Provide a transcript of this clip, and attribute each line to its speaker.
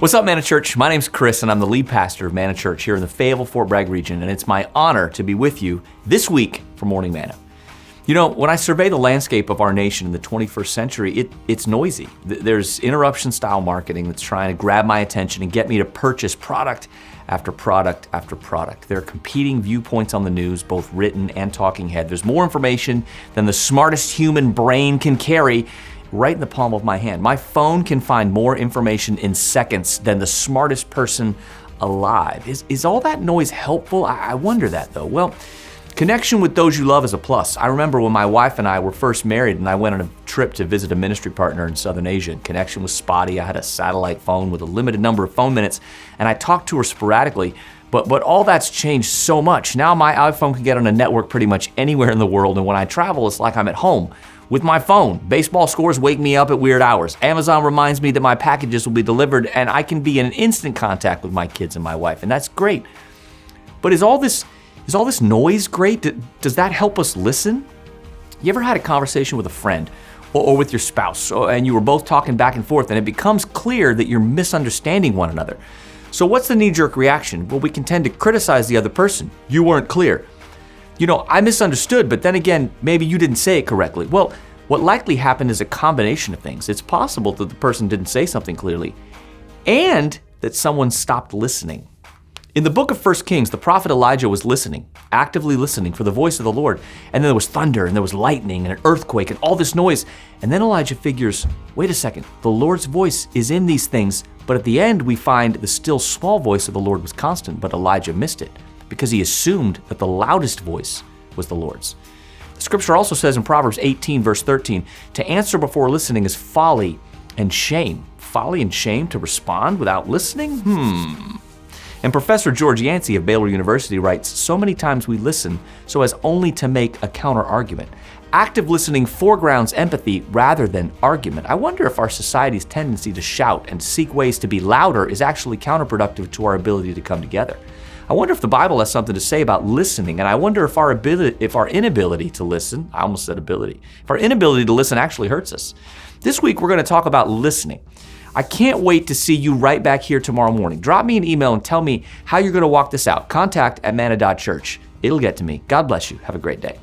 Speaker 1: What's up, Manna Church? My name's Chris, and I'm the lead pastor of Manna Church here in the Fayetteville, Fort Bragg region, and it's my honor to be with you this week for Morning Manna. You know, when I survey the landscape of our nation in the 21st century, it's noisy. There's interruption-style marketing that's trying to grab my attention and get me to purchase product after product after product. There are competing viewpoints on the news, both written and talking head. There's more information than the smartest human brain can carry right in the palm of my hand. My phone can find more information in seconds than the smartest person alive. Is all that noise helpful? I wonder that, though. Well, connection with those you love is a plus. I remember when my wife and I were first married and I went on a trip to visit a ministry partner in Southern Asia, and connection was spotty. I had a satellite phone with a limited number of phone minutes, and I talked to her sporadically. But all that's changed so much. Now my iPhone can get on a network pretty much anywhere in the world, and when I travel, it's like I'm at home with my phone. Baseball scores wake me up at weird hours. Amazon reminds me that my packages will be delivered, and I can be in instant contact with my kids and my wife, and that's great. But is all this noise great? Does that help us listen? You ever had a conversation with a friend or with your spouse, and you were both talking back and forth, and it becomes clear that you're misunderstanding one another? So what's the knee-jerk reaction? Well, we can tend to criticize the other person. You weren't clear. You know, I misunderstood, but then again, maybe you didn't say it correctly. Well, what likely happened is a combination of things. It's possible that the person didn't say something clearly, and that someone stopped listening. In the book of 1 Kings, the prophet Elijah was listening, actively listening for the voice of the Lord. And then there was thunder, and there was lightning, and an earthquake, and all this noise. And then Elijah figures, wait a second, the Lord's voice is in these things, but at the end we find the still small voice of the Lord was constant, but Elijah missed it because he assumed that the loudest voice was the Lord's. The scripture also says in Proverbs 18, verse 13, to answer before listening is folly and shame. Folly and shame to respond without listening? And Professor George Yancey of Baylor University writes, so many times we listen so as only to make a counter-argument. Active listening foregrounds empathy rather than argument. I wonder if our society's tendency to shout and seek ways to be louder is actually counterproductive to our ability to come together. I wonder if the Bible has something to say about listening, and I wonder if our inability to listen, I almost said ability, if our inability to listen actually hurts us. This week we're going to talk about listening. I can't wait to see you right back here tomorrow morning. Drop me an email and tell me how you're going to walk this out. Contact@manna.church. It'll get to me. God bless you. Have a great day.